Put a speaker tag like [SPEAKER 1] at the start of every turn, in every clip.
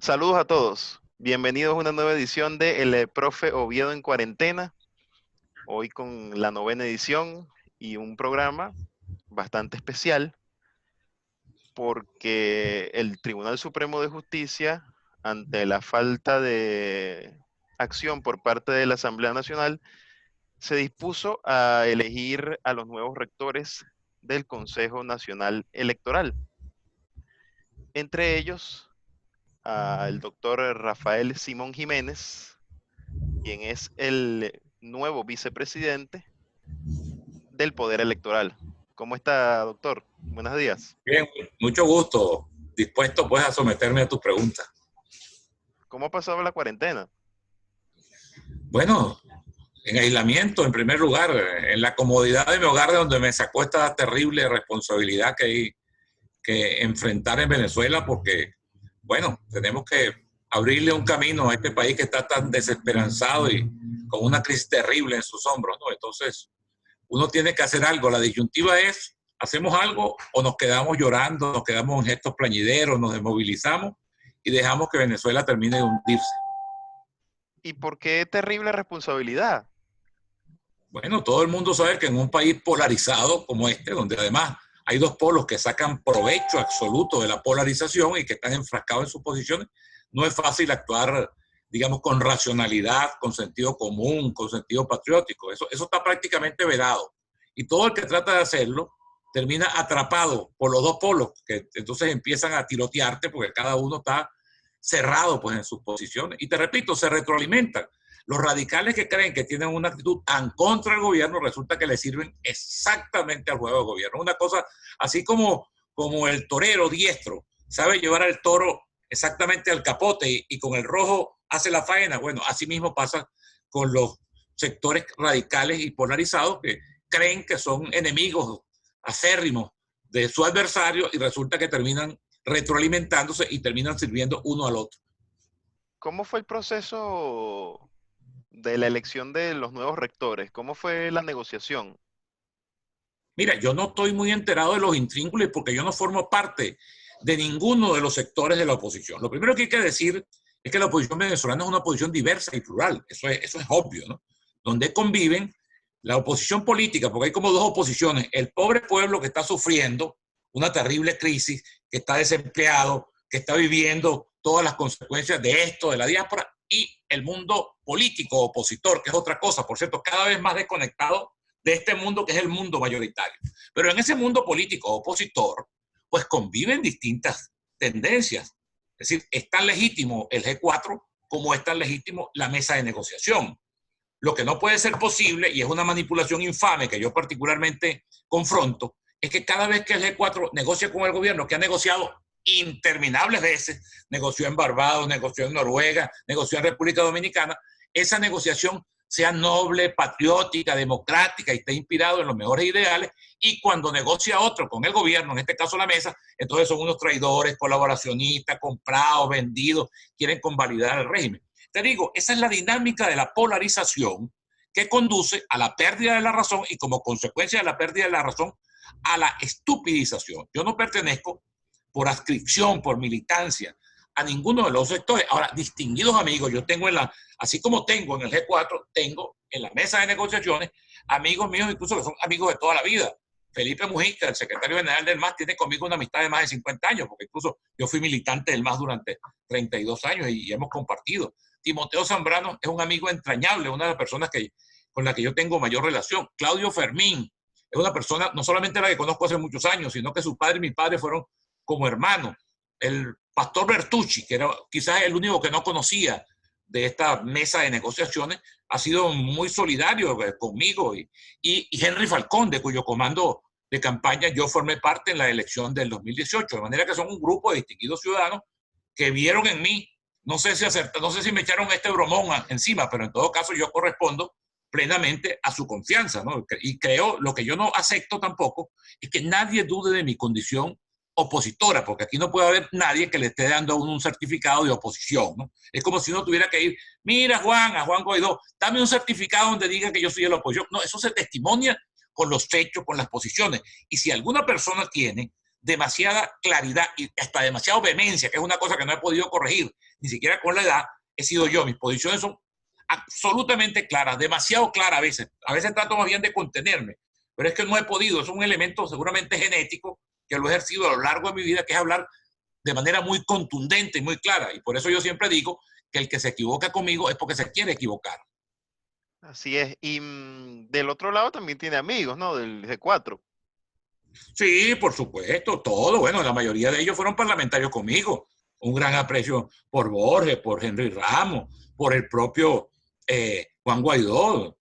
[SPEAKER 1] Saludos a todos. Bienvenidos a una nueva edición de El Profe Oviedo en Cuarentena. Hoy con la novena edición y un programa bastante especial porque el Tribunal Supremo de Justicia, ante la falta de acción por parte de la Asamblea Nacional, se dispuso a elegir a los nuevos rectores del Consejo Nacional Electoral. Entre ellos, al doctor Rafael Simón Jiménez, quien es el nuevo vicepresidente del Poder Electoral. ¿Cómo está, doctor? Buenos días.
[SPEAKER 2] Bien, mucho gusto. Dispuesto pues a someterme a tu pregunta.
[SPEAKER 1] ¿Cómo ha pasado la cuarentena?
[SPEAKER 2] Bueno, en aislamiento en primer lugar, en la comodidad de mi hogar de donde me sacó esta terrible responsabilidad que hay que enfrentar en Venezuela porque, bueno, tenemos que abrirle un camino a este país que está tan desesperanzado y con una crisis terrible en sus hombros, ¿no? Entonces, uno tiene que hacer algo. La disyuntiva es, ¿hacemos algo o nos quedamos llorando, nos quedamos en gestos plañideros, nos desmovilizamos y dejamos que Venezuela termine de hundirse?
[SPEAKER 1] ¿Y por qué terrible responsabilidad?
[SPEAKER 2] Bueno, todo el mundo sabe que en un país polarizado como este, donde además hay dos polos que sacan provecho absoluto de la polarización y que están enfrascados en sus posiciones, no es fácil actuar, digamos, con racionalidad, con sentido común, con sentido patriótico. Eso está prácticamente vedado. Y todo el que trata de hacerlo termina atrapado por los dos polos, que entonces empiezan a tirotearte porque cada uno está cerrado pues en sus posiciones. Y te repito, se retroalimentan. Los radicales que creen que tienen una actitud en contra del gobierno resulta que le sirven exactamente al juego del gobierno. Una cosa así como el torero diestro sabe llevar al toro exactamente al capote y con el rojo hace la faena. Bueno, así mismo pasa con los sectores radicales y polarizados que creen que son enemigos acérrimos de su adversario y resulta que terminan retroalimentándose y terminan sirviendo uno al otro.
[SPEAKER 1] ¿Cómo fue el proceso de la elección de los nuevos rectores? ¿Cómo fue la negociación?
[SPEAKER 2] Mira, yo no estoy muy enterado de los intríngulis porque yo no formo parte de ninguno de los sectores de la oposición. Lo primero que hay que decir es que la oposición venezolana es una oposición diversa y plural. Eso es obvio, ¿no? Donde conviven la oposición política, porque hay como dos oposiciones. El pobre pueblo que está sufriendo una terrible crisis, que está desempleado, que está viviendo todas las consecuencias de esto, de la diáspora, y el mundo político opositor, que es otra cosa, por cierto, cada vez más desconectado de este mundo que es el mundo mayoritario. Pero en ese mundo político opositor, pues conviven distintas tendencias. Es decir, es tan legítimo el G4 como es tan legítimo la mesa de negociación. Lo que no puede ser posible, y es una manipulación infame que yo particularmente confronto, es que cada vez que el G4 negocia con el gobierno, que ha negociado interminables veces, negoció en Barbados, negoció en Noruega, negoció en República Dominicana, esa negociación sea noble, patriótica, democrática y esté inspirado en los mejores ideales, y cuando negocia otro con el gobierno, en este caso la mesa, entonces son unos traidores, colaboracionistas, comprados, vendidos, quieren convalidar el régimen. Te digo, esa es la dinámica de la polarización que conduce a la pérdida de la razón y como consecuencia de la pérdida de la razón a la estupidización. Yo no pertenezco por adscripción, por militancia, a ninguno de los sectores. Ahora, distinguidos amigos, yo tengo así como tengo en el G4, tengo en la mesa de negociaciones amigos míos incluso que son amigos de toda la vida. Felipe Mujica, el secretario general del MAS, tiene conmigo una amistad de más de 50 años, porque incluso yo fui militante del MAS durante 32 años y hemos compartido. Timoteo Zambrano es un amigo entrañable, una de las personas con la que yo tengo mayor relación. Claudio Fermín es una persona, no solamente la que conozco hace muchos años, sino que su padre y mi padre fueron como hermanos. El pastor Bertucci, que era quizás el único que no conocía de esta mesa de negociaciones, ha sido muy solidario conmigo y Henry Falcón, de cuyo comando de campaña yo formé parte en la elección del 2018, de manera que son un grupo de distinguidos ciudadanos que vieron en mí, no sé si me echaron este bromón encima, pero en todo caso yo correspondo plenamente a su confianza, ¿no? Y creo, lo que yo no acepto tampoco, es que nadie dude de mi condición opositora, porque aquí no puede haber nadie que le esté dando a uno un certificado de oposición, ¿no? Es como si uno tuviera que ir, mira a Juan Guaidó, dame un certificado donde diga que yo soy de la oposición. No, eso se testimonia con los hechos, con las posiciones. Y si alguna persona tiene demasiada claridad y hasta demasiada vehemencia, que es una cosa que no he podido corregir, ni siquiera con la edad, he sido yo. Mis posiciones son absolutamente claras, demasiado claras a veces. A veces trato más bien de contenerme, pero es que no he podido. Es un elemento seguramente genético que lo he ejercido a lo largo de mi vida, que es hablar de manera muy contundente y muy clara. Y por eso yo siempre digo que el que se equivoca conmigo es porque se quiere equivocar.
[SPEAKER 1] Así es. Y del otro lado también tiene amigos, ¿no? Del G4.
[SPEAKER 2] Sí, por supuesto, todo. Bueno, la mayoría de ellos fueron parlamentarios conmigo. Un gran aprecio por Borges, por Henry Ramos, por el propio Juan Guaidó.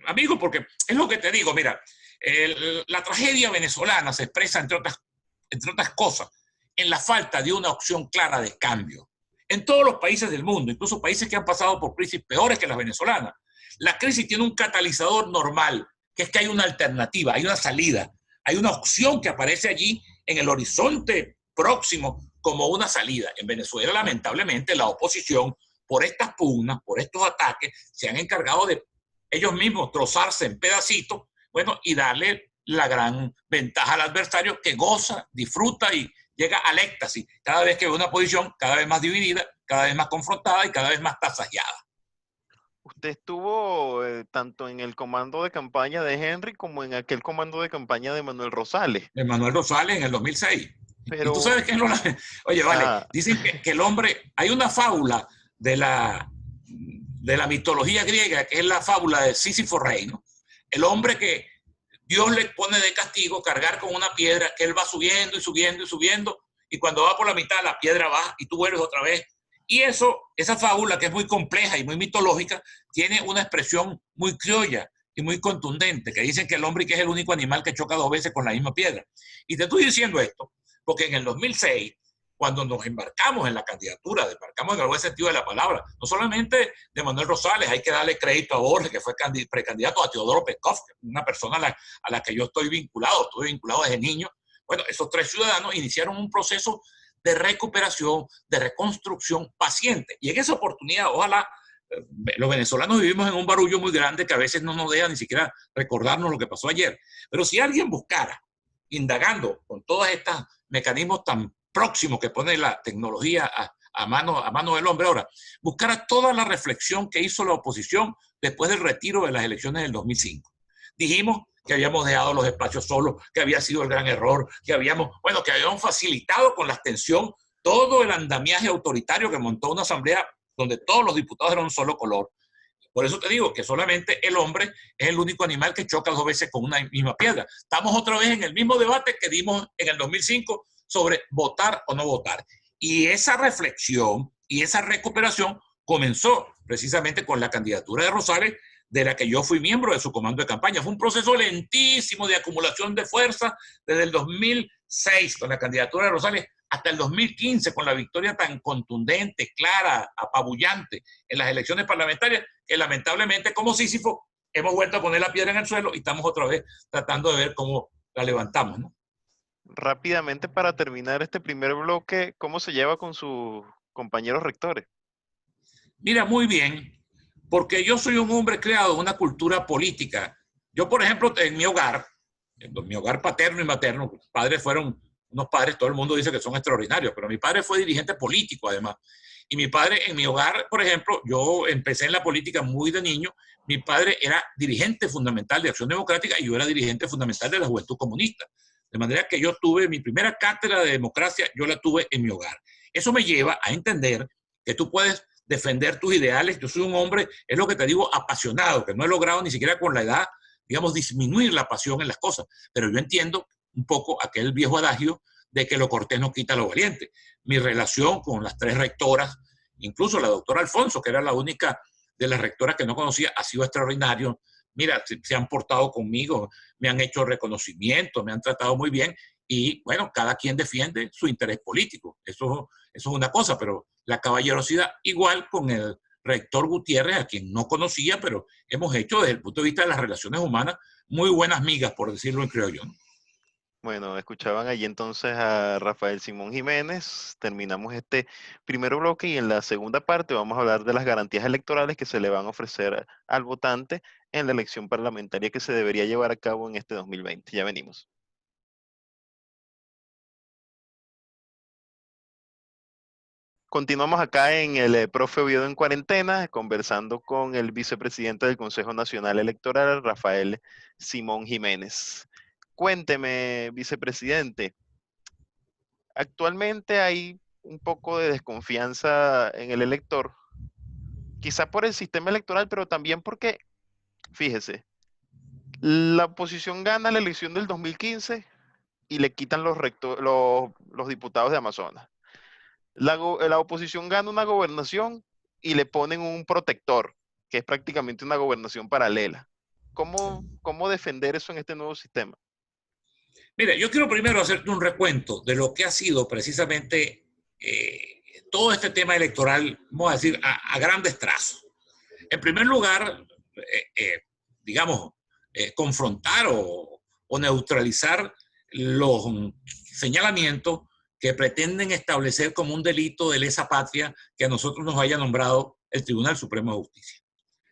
[SPEAKER 2] Amigo, porque es lo que te digo, mira, la tragedia venezolana se expresa, entre otras cosas, en la falta de una opción clara de cambio. En todos los países del mundo, incluso países que han pasado por crisis peores que las venezolanas, la crisis tiene un catalizador normal, que es que hay una alternativa, hay una salida, hay una opción que aparece allí en el horizonte próximo como una salida. En Venezuela, lamentablemente, la oposición, por estas pugnas, por estos ataques, se han encargado de ellos mismos trozarse en pedacitos, bueno, y darle la gran ventaja al adversario que goza, disfruta y llega al éxtasis cada vez que ve una posición cada vez más dividida, cada vez más confrontada y cada vez más tasajeada.
[SPEAKER 1] Usted estuvo tanto en el comando de campaña de Henry como en aquel comando de campaña de Manuel Rosales.
[SPEAKER 2] De Manuel Rosales en el 2006. Y tú
[SPEAKER 1] Pero,
[SPEAKER 2] sabes que es lo... Oye, vale,
[SPEAKER 1] ah,
[SPEAKER 2] dicen que el hombre... Hay una fábula de la mitología griega, que es la fábula de Sísifo Rey, ¿no? El hombre que Dios le pone de castigo cargar con una piedra, que él va subiendo y subiendo y subiendo, y cuando va por la mitad la piedra va y tú vuelves otra vez. Y eso, esa fábula que es muy compleja y muy mitológica, tiene una expresión muy criolla y muy contundente, que dicen que el hombre que es el único animal que choca dos veces con la misma piedra. Y te estoy diciendo esto, porque en el 2006, cuando nos embarcamos en la candidatura, embarcamos en el buen sentido de la palabra, no solamente de Manuel Rosales, hay que darle crédito a Borges, que fue precandidato a Teodoro Peskov, una persona a la que yo estoy vinculado desde niño. Bueno, esos tres ciudadanos iniciaron un proceso de recuperación, de reconstrucción paciente. Y en esa oportunidad, ojalá, los venezolanos vivimos en un barullo muy grande que a veces no nos deja ni siquiera recordarnos lo que pasó ayer. Pero si alguien buscara, indagando con todos estos mecanismos tan próximos que pone la tecnología a mano del hombre ahora, buscara toda la reflexión que hizo la oposición después del retiro de las elecciones del 2005. Dijimos que habíamos dejado los espacios solos, que había sido el gran error, que habíamos facilitado con la abstención todo el andamiaje autoritario que montó una asamblea donde todos los diputados eran un solo color. Por eso te digo que solamente el hombre es el único animal que choca dos veces con una misma piedra. Estamos otra vez en el mismo debate que dimos en el 2005 sobre votar o no votar. Y esa reflexión y esa recuperación comenzó precisamente con la candidatura de Rosales, de la que yo fui miembro de su comando de campaña. Fue un proceso lentísimo de acumulación de fuerza desde el 2006 con la candidatura de Rosales hasta el 2015 con la victoria tan contundente, clara, apabullante en las elecciones parlamentarias, que lamentablemente como Sísifo hemos vuelto a poner la piedra en el suelo y estamos otra vez tratando de ver cómo la levantamos, ¿no?
[SPEAKER 1] rápidamente para terminar este primer bloque, ¿cómo se lleva con sus compañeros rectores?
[SPEAKER 2] Mira, muy bien, porque yo soy un hombre creado en una cultura política. Yo, por ejemplo, en mi hogar paterno y materno, mis padres fueron unos padres, todo el mundo dice que son extraordinarios, pero mi padre fue dirigente político además. Y mi padre, en mi hogar, por ejemplo, yo empecé en la política muy de niño, mi padre era dirigente fundamental de Acción Democrática y yo era dirigente fundamental de la Juventud Comunista. De manera que yo tuve mi primera cátedra de democracia, yo la tuve en mi hogar. Eso me lleva a entender que tú puedes defender tus ideales. Yo soy un hombre, es lo que te digo, apasionado, que no he logrado ni siquiera con la edad, digamos, disminuir la pasión en las cosas. Pero yo entiendo un poco aquel viejo adagio de que lo cortés no quita lo valiente. Mi relación con las tres rectoras, incluso la doctora Alfonso, que era la única de las rectoras que no conocía, ha sido extraordinario. Mira, se han portado conmigo, me han hecho reconocimiento, me han tratado muy bien y bueno, cada quien defiende su interés político. Eso es una cosa, pero la caballerosidad igual con el rector Gutiérrez, a quien no conocía, pero hemos hecho desde el punto de vista de las relaciones humanas muy buenas migas, por decirlo en criollo, ¿no?
[SPEAKER 1] Bueno, escuchaban allí entonces a Rafael Simón Jiménez. Terminamos este primer bloque y en la segunda parte vamos a hablar de las garantías electorales que se le van a ofrecer al votante en la elección parlamentaria que se debería llevar a cabo en este 2020. Ya venimos. Continuamos acá en el Profe Oviedo en Cuarentena, conversando con el vicepresidente del Consejo Nacional Electoral, Rafael Simón Jiménez. Cuénteme, vicepresidente, actualmente hay un poco de desconfianza en el elector, quizá por el sistema electoral, pero también porque, fíjese, la oposición gana la elección del 2015 y le quitan los diputados de Amazonas. La oposición gana una gobernación y le ponen un protector, que es prácticamente una gobernación paralela. ¿Cómo defender eso en este nuevo sistema?
[SPEAKER 2] Mira, yo quiero primero hacerte un recuento de lo que ha sido precisamente todo este tema electoral, vamos a decir, a grandes trazos. En primer lugar, digamos, confrontar o neutralizar los señalamientos que pretenden establecer como un delito de lesa patria que a nosotros nos haya nombrado el Tribunal Supremo de Justicia.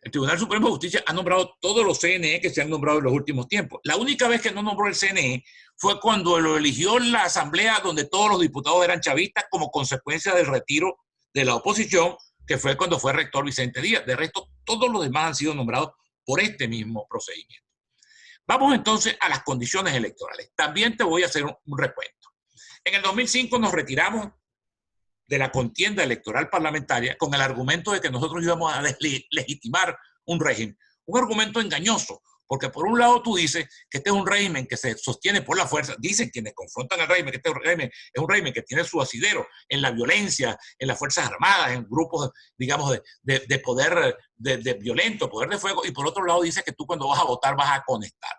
[SPEAKER 2] El Tribunal Supremo de Justicia ha nombrado todos los CNE que se han nombrado en los últimos tiempos. La única vez que no nombró el CNE fue cuando lo eligió la asamblea donde todos los diputados eran chavistas como consecuencia del retiro de la oposición, que fue cuando fue rector Vicente Díaz. De resto, todos los demás han sido nombrados por este mismo procedimiento. Vamos entonces a las condiciones electorales. También te voy a hacer un recuento. En el 2005 nos retiramos de la contienda electoral parlamentaria con el argumento de que nosotros íbamos a legitimar un régimen. Un argumento engañoso, porque por un lado tú dices que este es un régimen que se sostiene por la fuerza, dicen quienes confrontan al régimen que este régimen es un régimen que tiene su asidero en la violencia, en las Fuerzas Armadas, en grupos, digamos, de poder de violento, poder de fuego, y por otro lado dice que tú cuando vas a votar vas a conectar.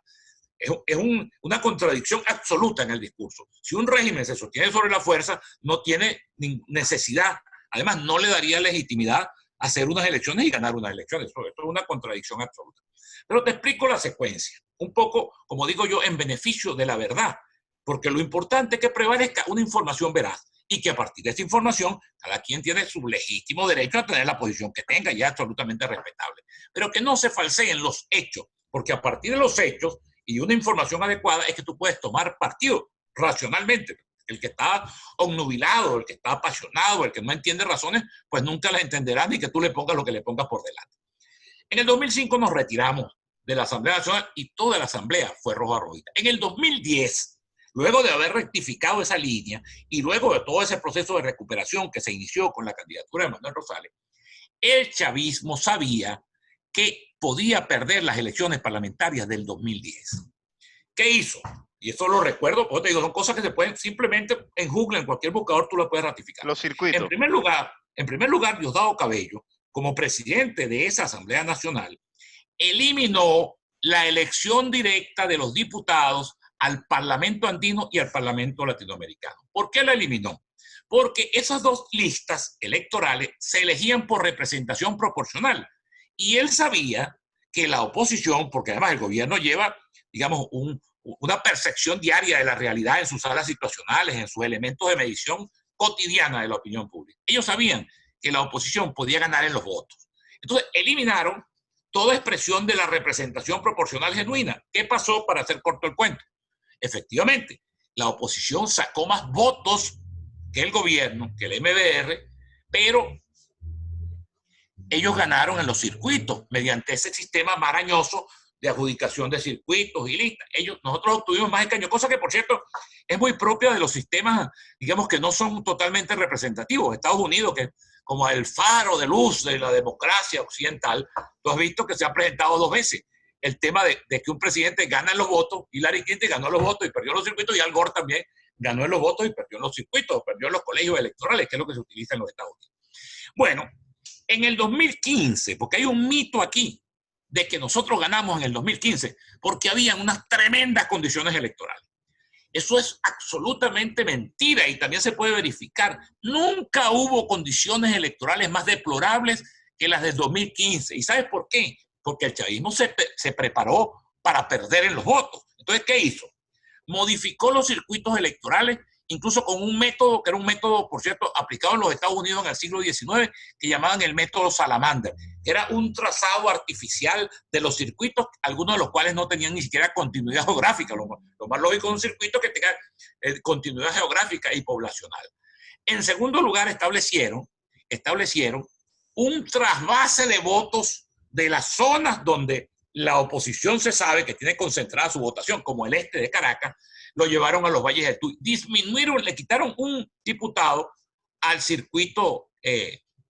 [SPEAKER 2] Es una contradicción absoluta en el discurso. Si un régimen se sostiene sobre la fuerza, no tiene necesidad, además no le daría legitimidad a hacer unas elecciones y ganar unas elecciones. Esto es una contradicción absoluta. Pero te explico la secuencia, un poco, como digo yo, en beneficio de la verdad, porque lo importante es que prevalezca una información veraz y que a partir de esta información cada quien tiene su legítimo derecho a tener la posición que tenga, y es absolutamente respetable. Pero que no se falseen los hechos, porque a partir de los hechos y una información adecuada es que tú puedes tomar partido racionalmente. El que está obnubilado, el que está apasionado, el que no entiende razones, pues nunca las entenderá ni que tú le pongas lo que le pongas por delante. En el 2005 nos retiramos de la Asamblea Nacional y toda la Asamblea fue roja rojita. En el 2010, luego de haber rectificado esa línea y luego de todo ese proceso de recuperación que se inició con la candidatura de Manuel Rosales, el chavismo sabía que podía perder las elecciones parlamentarias del 2010. ¿Qué hizo? Y eso lo recuerdo, porque te digo, son cosas que se pueden simplemente en Google, en cualquier buscador, tú lo puedes ratificar.
[SPEAKER 1] Los circuitos.
[SPEAKER 2] En primer lugar, Diosdado Cabello, como presidente de esa Asamblea Nacional, eliminó la elección directa de los diputados al Parlamento andino y al Parlamento latinoamericano. ¿Por qué la eliminó? Porque esas dos listas electorales se elegían por representación proporcional. Y él sabía que la oposición, porque además el gobierno lleva, digamos, una percepción diaria de la realidad en sus salas situacionales, en sus elementos de medición cotidiana de la opinión pública. Ellos sabían que la oposición podía ganar en los votos. Entonces, eliminaron toda expresión de la representación proporcional genuina. ¿Qué pasó para hacer corto el cuento? Efectivamente, la oposición sacó más votos que el gobierno, que el MBR, pero ellos ganaron en los circuitos mediante ese sistema marañoso de adjudicación de circuitos y listas. Nosotros obtuvimos más escaños, cosa que, por cierto, es muy propia de los sistemas, digamos, que no son totalmente representativos. Estados Unidos, que como el faro de luz de la democracia occidental, tú has visto que se ha presentado dos veces el tema de que un presidente gana en los votos, Hillary Clinton ganó los votos y perdió los circuitos, y Al Gore también ganó en los votos y perdió en los circuitos, perdió en los colegios electorales, que es lo que se utiliza en los Estados Unidos. Bueno, en el 2015, porque hay un mito aquí de que nosotros ganamos en el 2015, porque habían unas tremendas condiciones electorales. Eso es absolutamente mentira y también se puede verificar. Nunca hubo condiciones electorales más deplorables que las del 2015. ¿Y sabes por qué? Porque el chavismo se preparó para perder en los votos. Entonces, ¿qué hizo? Modificó los circuitos electorales, incluso con un método, que era un método, por cierto, aplicado en los Estados Unidos en el siglo XIX, que llamaban el método Salamander, que era un trazado artificial de los circuitos, algunos de los cuales no tenían ni siquiera continuidad geográfica. Lo más lógico es un circuito que tenga continuidad geográfica y poblacional. En segundo lugar, establecieron un trasvase de votos de las zonas donde la oposición se sabe que tiene concentrada su votación, como el este de Caracas, lo llevaron a los valles del Tuy. Disminuyeron, le quitaron un diputado al circuito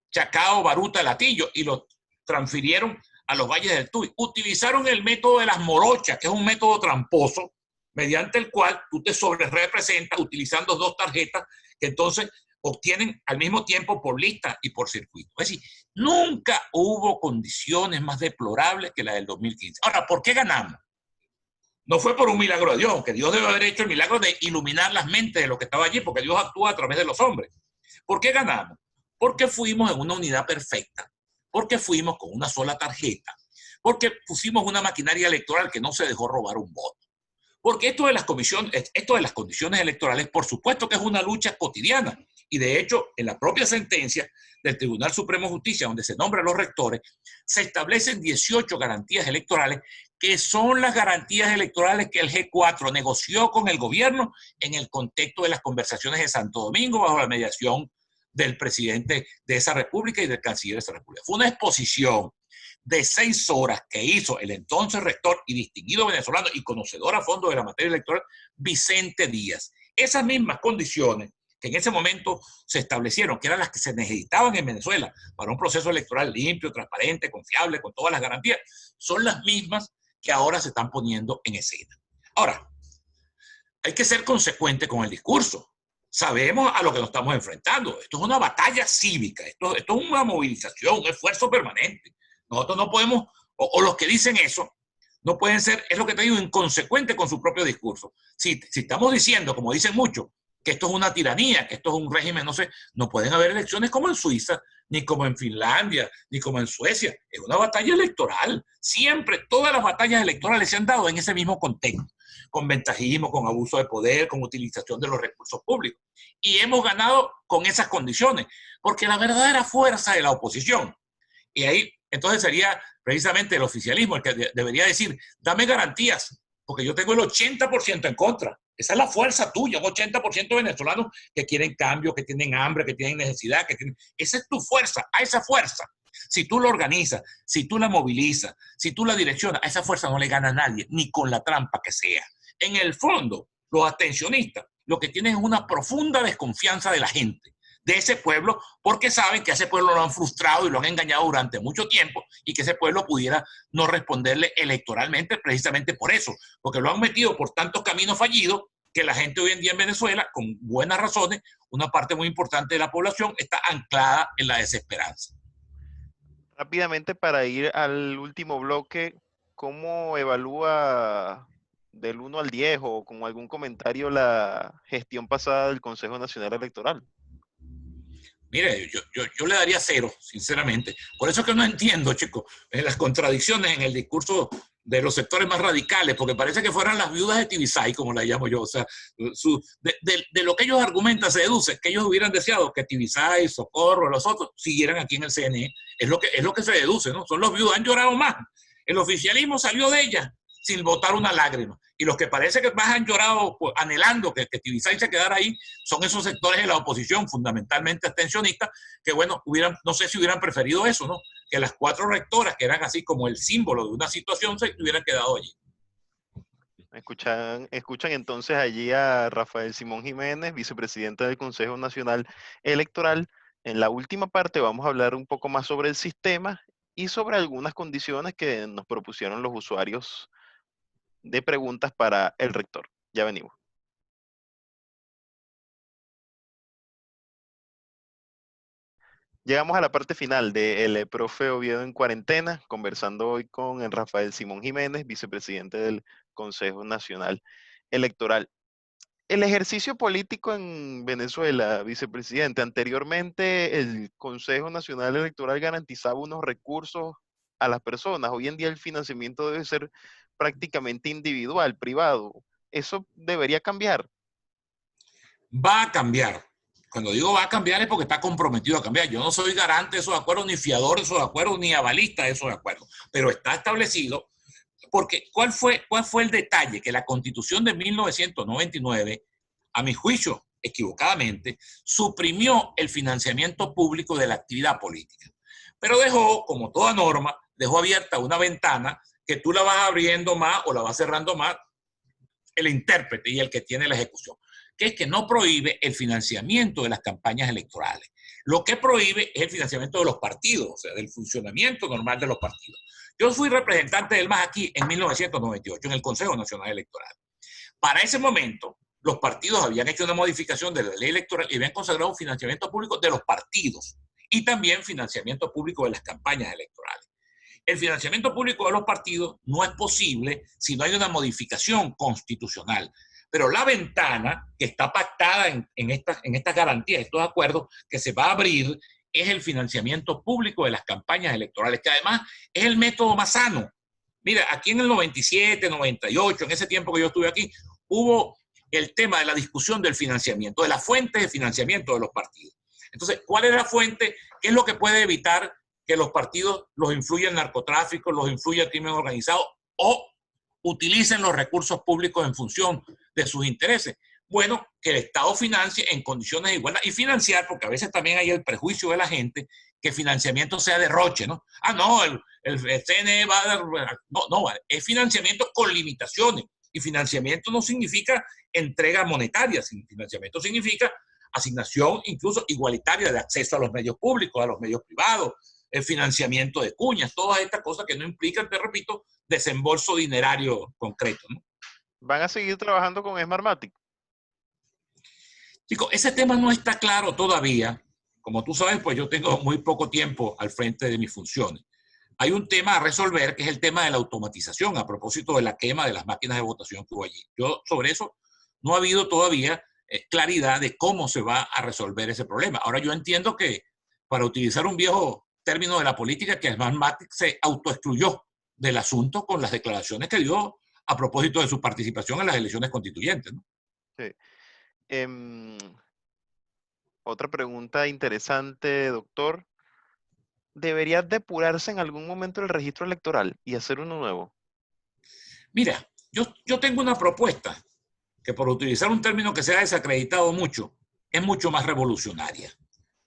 [SPEAKER 2] Chacao, Baruta, Latillo y lo transfirieron a los valles del Tuy. Utilizaron el método de las morochas, que es un método tramposo, mediante el cual tú te sobrerepresentas utilizando dos tarjetas que entonces obtienen al mismo tiempo por lista y por circuito. Es decir, nunca hubo condiciones más deplorables que la del 2015. Ahora, ¿por qué ganamos? No fue por un milagro de Dios, aunque Dios debe haber hecho el milagro de iluminar las mentes de los que estaba allí, porque Dios actúa a través de los hombres. ¿Por qué ganamos? Porque fuimos en una unidad perfecta, porque fuimos con una sola tarjeta, porque pusimos una maquinaria electoral que no se dejó robar un voto. Porque esto de las condiciones electorales, por supuesto que es una lucha cotidiana. Y de hecho, en la propia sentencia del Tribunal Supremo de Justicia, donde se nombran los rectores, se establecen 18 garantías electorales, que son las garantías electorales que el G4 negoció con el gobierno en el contexto de las conversaciones de Santo Domingo, bajo la mediación del presidente de esa república y del canciller de esa república. Fue una exposición de 6 horas que hizo el entonces rector y distinguido venezolano y conocedor a fondo de la materia electoral, Vicente Díaz. Esas mismas condiciones que en ese momento se establecieron, que eran las que se necesitaban en Venezuela para un proceso electoral limpio, transparente, confiable, con todas las garantías, son las mismas que ahora se están poniendo en escena. Ahora, hay que ser consecuente con el discurso. Sabemos a lo que nos estamos enfrentando. Esto es una batalla cívica, esto es una movilización, un esfuerzo permanente. Nosotros no podemos, o los que dicen eso, no pueden ser, es lo que te digo, inconsecuentes con su propio discurso. Si estamos diciendo, como dicen muchos, que esto es una tiranía, que esto es un régimen, no sé, no pueden haber elecciones como en Suiza, ni como en Finlandia, ni como en Suecia. Es una batalla electoral. Siempre, todas las batallas electorales se han dado en ese mismo contexto, con ventajismo, con abuso de poder, con utilización de los recursos públicos. Y hemos ganado con esas condiciones, porque la verdadera fuerza de la oposición, y ahí entonces sería precisamente el oficialismo el que debería decir, dame garantías, porque yo tengo el 80% en contra. Esa es la fuerza tuya, un 80% de venezolanos que quieren cambio, que tienen hambre, que tienen necesidad, esa es tu fuerza. A esa fuerza, si tú la organizas, si tú la movilizas, si tú la direccionas, a esa fuerza no le gana a nadie, ni con la trampa que sea. En el fondo, los abstencionistas lo que tienen es una profunda desconfianza de la gente, de ese pueblo, porque saben que a ese pueblo lo han frustrado y lo han engañado durante mucho tiempo y que ese pueblo pudiera no responderle electoralmente precisamente por eso, porque lo han metido por tantos caminos fallidos que la gente hoy en día en Venezuela, con buenas razones, una parte muy importante de la población está anclada en la desesperanza.
[SPEAKER 1] Rápidamente, para ir al último bloque, ¿cómo evalúa del 1 al 10 o con algún comentario la gestión pasada del Consejo Nacional Electoral?
[SPEAKER 2] Mire, yo le daría 0, sinceramente. Por eso es que no entiendo, chicos, las contradicciones en el discurso de los sectores más radicales, porque parece que fueran las viudas de Tibisay, como la llamo yo. O sea, de lo que ellos argumentan se deduce que ellos hubieran deseado que Tibisay, Socorro, los otros siguieran aquí en el CNE. Es lo que se deduce, ¿no? Son los viudas, han llorado más. El oficialismo salió de ellas sin botar una lágrima. Y los que parece que más han llorado pues, anhelando que Tibisay se quedara ahí son esos sectores de la oposición, fundamentalmente abstencionistas, que bueno, no sé si hubieran preferido eso, ¿no? Que las 4 rectoras, que eran así como el símbolo de una situación, se hubieran quedado allí.
[SPEAKER 1] Escuchan entonces allí a Rafael Simón Jiménez, vicepresidente del Consejo Nacional Electoral. En la última parte vamos a hablar un poco más sobre el sistema y sobre algunas condiciones que nos propusieron los usuarios de preguntas para el rector. Ya venimos. Llegamos a la parte final de El Profe Oviedo en Cuarentena, conversando hoy con el Rafael Simón Jiménez, vicepresidente del Consejo Nacional Electoral. El ejercicio político en Venezuela, vicepresidente, anteriormente el Consejo Nacional Electoral garantizaba unos recursos a las personas. Hoy en día el financiamiento debe ser prácticamente individual, privado. ¿Eso debería cambiar?
[SPEAKER 2] Va a cambiar. Cuando digo va a cambiar es porque está comprometido a cambiar. Yo no soy garante de esos acuerdos, ni fiador de esos acuerdos, ni avalista de esos acuerdos. Pero está establecido porque ¿cuál fue el detalle? Que la Constitución de 1999, a mi juicio, equivocadamente, suprimió el financiamiento público de la actividad política. Pero dejó, como toda norma, dejó abierta una ventana que tú la vas abriendo más o la vas cerrando más el intérprete y el que tiene la ejecución, que es que no prohíbe el financiamiento de las campañas electorales. Lo que prohíbe es el financiamiento de los partidos, o sea, del funcionamiento normal de los partidos. Yo fui representante del MAS aquí en 1998, en el Consejo Nacional Electoral. Para ese momento, los partidos habían hecho una modificación de la ley electoral y habían consagrado un financiamiento público de los partidos y también financiamiento público de las campañas electorales. El financiamiento público de los partidos no es posible si no hay una modificación constitucional. Pero la ventana que está pactada en estas garantías, estos acuerdos que se va a abrir, es el financiamiento público de las campañas electorales, que además es el método más sano. Mira, aquí en el 97, 98, en ese tiempo que yo estuve aquí, hubo el tema de la discusión del financiamiento, de las fuentes de financiamiento de los partidos. Entonces, ¿cuál es la fuente? ¿Qué es lo que puede evitar que los partidos los influya el narcotráfico, los influya el crimen organizado o utilicen los recursos públicos en función de sus intereses? Bueno, que el Estado financie en condiciones de igualdad y financiar, porque a veces también hay el prejuicio de la gente que financiamiento sea derroche, ¿no? Ah, no, el CNE va a dar... No, es financiamiento con limitaciones. Y financiamiento no significa entrega monetaria, financiamiento significa asignación incluso igualitaria de acceso a los medios públicos, a los medios privados, el financiamiento de cuñas, todas estas cosas que no implican, te repito, desembolso dinerario concreto, ¿no?
[SPEAKER 1] ¿Van a seguir trabajando con Smartmatic?
[SPEAKER 2] Chicos, ese tema no está claro todavía. Como tú sabes, pues yo tengo muy poco tiempo al frente de mis funciones. Hay un tema a resolver que es el tema de la automatización a propósito de la quema de las máquinas de votación que hubo allí. Yo sobre eso no ha habido todavía claridad de cómo se va a resolver ese problema. Ahora yo entiendo que, para utilizar un viejo término de la política, que Smartmatic se autoexcluyó del asunto con las declaraciones que dio a propósito de su participación en las elecciones constituyentes, ¿no?
[SPEAKER 1] Sí. Otra pregunta interesante, doctor. ¿Debería depurarse en algún momento el registro electoral y hacer uno nuevo?
[SPEAKER 2] Mira, yo tengo una propuesta que, por utilizar un término que se ha desacreditado mucho, es mucho más revolucionaria.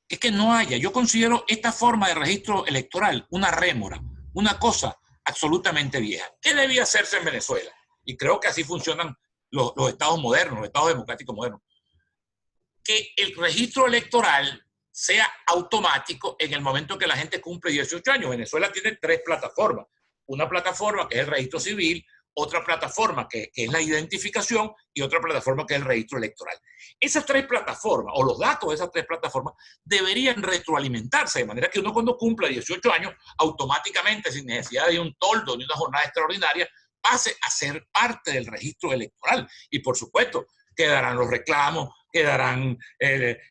[SPEAKER 2] Es que no haya, yo considero esta forma de registro electoral una rémora, una cosa absolutamente vieja. ¿Qué debía hacerse en Venezuela? Y creo que así funcionan los estados modernos, los estados democráticos modernos. Que el registro electoral sea automático en el momento que la gente cumple 18 años. Venezuela tiene 3 plataformas. Una plataforma que es el registro civil, otra plataforma que es la identificación y otra plataforma que es el registro electoral. Esas 3 plataformas, o los datos de esas 3 plataformas, deberían retroalimentarse, de manera que uno, cuando cumpla 18 años, automáticamente, sin necesidad de un toldo ni una jornada extraordinaria, pase a ser parte del registro electoral. Y por supuesto, quedarán los reclamos, quedarán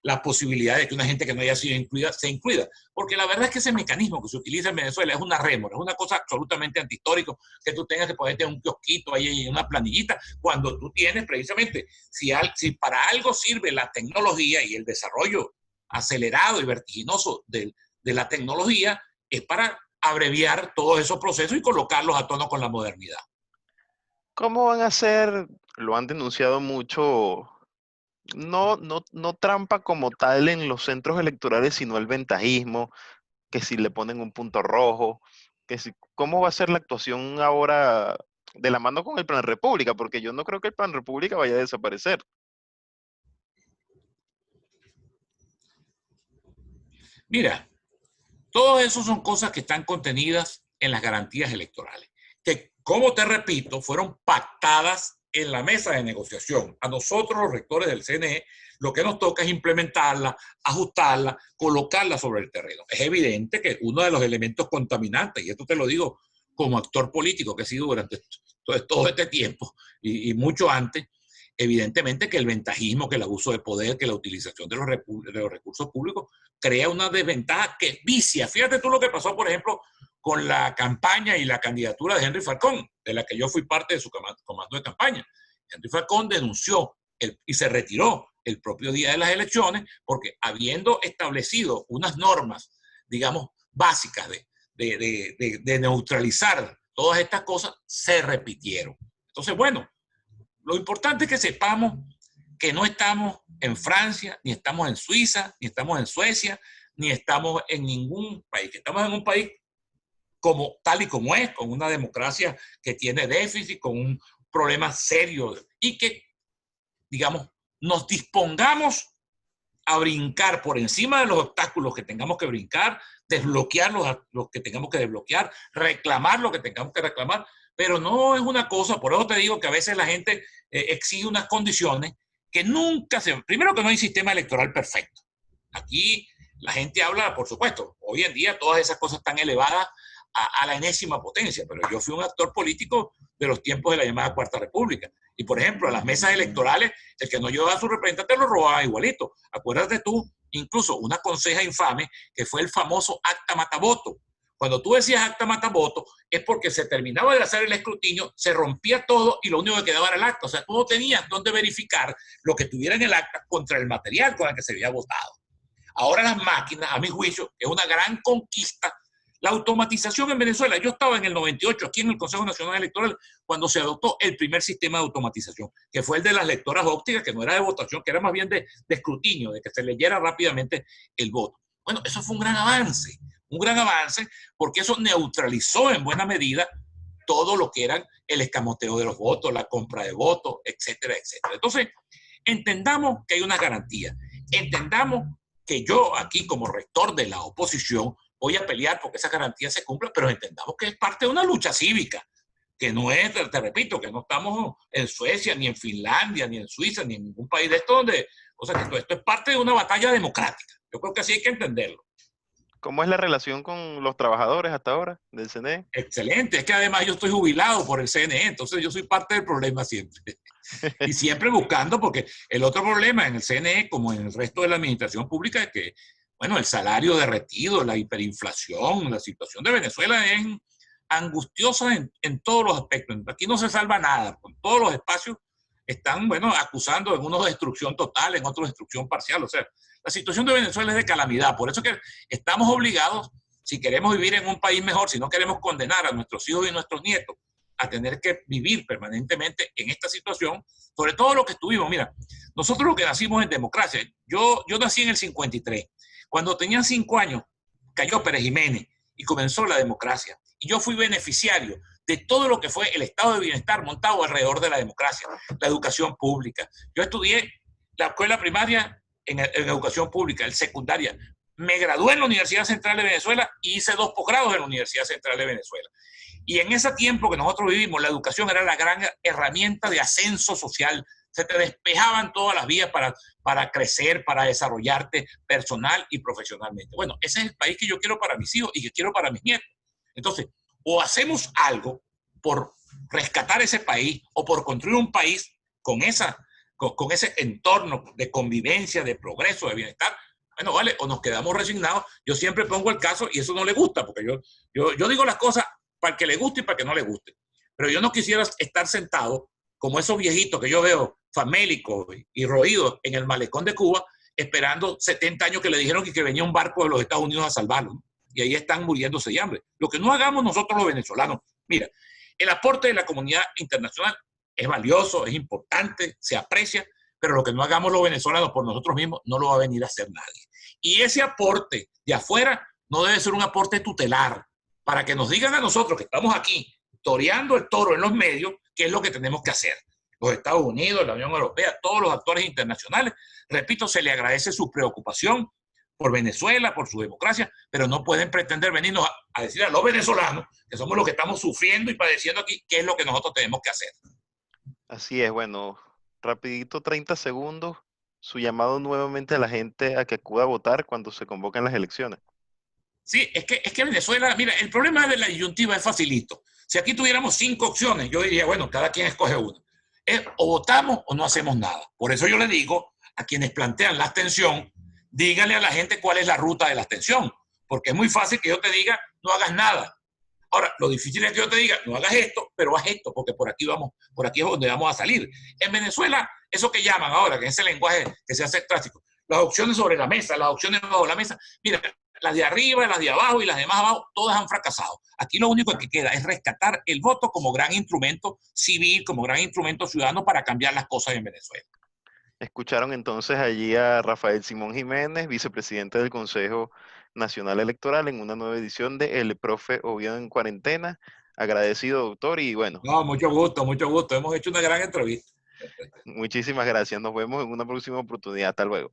[SPEAKER 2] las posibilidades de que una gente que no haya sido incluida se incluya. Porque la verdad es que ese mecanismo que se utiliza en Venezuela es una rémora, es una cosa absolutamente antihistórica, que tú tengas que ponerte un kiosquito ahí en una planillita, cuando tú tienes precisamente, si para algo sirve la tecnología y el desarrollo acelerado y vertiginoso de la tecnología, es para abreviar todos esos procesos y colocarlos a tono con la modernidad.
[SPEAKER 1] ¿Cómo van a hacer? Lo han denunciado mucho, no trampa como tal en los centros electorales, sino el ventajismo, que si le ponen un punto rojo, ¿cómo va a ser la actuación ahora de la mano con el Plan República? Porque yo no creo que el Plan República vaya a desaparecer.
[SPEAKER 2] Mira, todo eso son cosas que están contenidas en las garantías electorales, que, como te repito, fueron pactadas en la mesa de negociación. A nosotros, los rectores del CNE, lo que nos toca es implementarla, ajustarla, colocarla sobre el terreno. Es evidente que uno de los elementos contaminantes, y esto te lo digo como actor político que he sido durante todo este tiempo y mucho antes, evidentemente que el ventajismo, que el abuso de poder, que la utilización de los recursos públicos crea una desventaja que vicia. Fíjate tú lo que pasó, por ejemplo, con la campaña y la candidatura de Henry Falcón, de la que yo fui parte de su comando de campaña. Henry Falcón denunció y se retiró el propio día de las elecciones porque, habiendo establecido unas normas, digamos, básicas de neutralizar todas estas cosas, se repitieron. Entonces, bueno, lo importante es que sepamos que no estamos en Francia, ni estamos en Suiza, ni estamos en Suecia, ni estamos en ningún país, que estamos en un país como tal y como es, con una democracia que tiene déficit, con un problema serio, y que, digamos, nos dispongamos a brincar por encima de los obstáculos que tengamos que brincar, desbloquear los que tengamos que desbloquear, reclamar lo que tengamos que reclamar, pero no es una cosa, por eso te digo que a veces la gente exige unas condiciones que nunca se... Primero que no hay sistema electoral perfecto. Aquí la gente habla, por supuesto, hoy en día todas esas cosas están elevadas a la enésima potencia, pero yo fui un actor político de los tiempos de la llamada Cuarta República. Y, por ejemplo, a las mesas electorales, el que no llevaba a su representante lo robaba igualito. Acuérdate tú, incluso una conseja infame, que fue el famoso acta matavoto. Cuando tú decías acta matavoto, es porque se terminaba de hacer el escrutinio, se rompía todo y lo único que quedaba era el acta. O sea, tú no tenías dónde verificar lo que tuviera en el acta contra el material con el que se había votado. Ahora las máquinas, a mi juicio, es una gran conquista. La automatización en Venezuela, yo estaba en el 98 aquí en el Consejo Nacional Electoral cuando se adoptó el primer sistema de automatización, que fue el de las lectoras ópticas, que no era de votación, que era más bien de escrutinio, de que se leyera rápidamente el voto. Bueno, eso fue un gran avance, porque eso neutralizó en buena medida todo lo que eran el escamoteo de los votos, la compra de votos, etcétera, etcétera. Entonces, entendamos que hay una garantía, entendamos que yo aquí como rector de la oposición voy a pelear porque esa garantía se cumpla, pero entendamos que es parte de una lucha cívica, que no es, te repito, que no estamos en Suecia, ni en Finlandia, ni en Suiza, ni en ningún país de esto donde, o sea, que esto es parte de una batalla democrática. Yo creo que así hay que entenderlo.
[SPEAKER 1] ¿Cómo es la relación con los trabajadores hasta ahora del CNE?
[SPEAKER 2] Excelente, es que además yo estoy jubilado por el CNE, entonces yo soy parte del problema siempre. Y siempre buscando, porque el otro problema en el CNE, como en el resto de la administración pública, es que, bueno, el salario derretido, la hiperinflación, la situación de Venezuela es angustiosa en todos los aspectos. Aquí no se salva nada, con todos los espacios están, bueno, acusando en unos de destrucción total, en otros de destrucción parcial. O sea, la situación de Venezuela es de calamidad. Por eso que estamos obligados, si queremos vivir en un país mejor, si no queremos condenar a nuestros hijos y nuestros nietos a tener que vivir permanentemente en esta situación, sobre todo lo que estuvimos. Mira, nosotros los que nacimos en democracia, yo nací en el 53. Cuando tenía 5 años, cayó Pérez Jiménez y comenzó la democracia. Y yo fui beneficiario de todo lo que fue el estado de bienestar montado alrededor de la democracia, la educación pública. Yo estudié la escuela primaria en educación pública, el secundaria. Me gradué en la Universidad Central de Venezuela y hice 2 posgrados en la Universidad Central de Venezuela. Y en ese tiempo que nosotros vivimos, la educación era la gran herramienta de ascenso social. Se te despejaban todas las vías para crecer, para desarrollarte personal y profesionalmente. Bueno, ese es el país que yo quiero para mis hijos y que quiero para mis nietos. Entonces, o hacemos algo por rescatar ese país o por construir un país con ese entorno de convivencia, de progreso, de bienestar. Bueno, vale, o nos quedamos resignados. Yo siempre pongo el caso y eso no le gusta, porque yo digo las cosas para el que le guste y para el que no le guste. Pero yo no quisiera estar sentado como esos viejitos que yo veo famélicos y roídos en el malecón de Cuba, esperando 70 años que le dijeron que venía un barco de los Estados Unidos a salvarlos. Y ahí están muriéndose de hambre. Lo que no hagamos nosotros los venezolanos, mira, el aporte de la comunidad internacional es valioso, es importante, se aprecia, pero lo que no hagamos los venezolanos por nosotros mismos no lo va a venir a hacer nadie. Y ese aporte de afuera no debe ser un aporte tutelar, para que nos digan a nosotros que estamos aquí toreando el toro en los medios, qué es lo que tenemos que hacer. Los Estados Unidos, la Unión Europea, todos los actores internacionales, repito, se le agradece su preocupación por Venezuela, por su democracia, pero no pueden pretender venirnos a decir a los venezolanos que somos los que estamos sufriendo y padeciendo aquí, qué es lo que nosotros tenemos que hacer.
[SPEAKER 1] Así es, bueno, rapidito, 30 segundos, su llamado nuevamente a la gente a que acuda a votar cuando se convocan las elecciones.
[SPEAKER 2] Sí, es que Venezuela, mira, el problema de la disyuntiva es facilito. Si aquí tuviéramos 5 opciones, yo diría, bueno, cada quien escoge una. Es o votamos o no hacemos nada. Por eso yo le digo a quienes plantean la abstención, díganle a la gente cuál es la ruta de la abstención. Porque es muy fácil que yo te diga, no hagas nada. Ahora, lo difícil es que yo te diga, no hagas esto, pero haz esto, porque por aquí es donde vamos a salir. En Venezuela, eso que llaman ahora, que es ese lenguaje que se hace clásico, las opciones sobre la mesa, las opciones bajo la mesa, mira, las de arriba, las de abajo y las demás abajo, todas han fracasado. Aquí lo único que queda es rescatar el voto como gran instrumento civil, como gran instrumento ciudadano para cambiar las cosas en Venezuela.
[SPEAKER 1] Escucharon entonces allí a Rafael Simón Jiménez, vicepresidente del Consejo Nacional Electoral, en una nueva edición de El Profe Oviedo en Cuarentena. Agradecido, doctor, y bueno,
[SPEAKER 2] No, mucho gusto, mucho gusto. Hemos hecho una gran entrevista.
[SPEAKER 1] muchísimas gracias. Nos vemos en una próxima oportunidad. Hasta luego.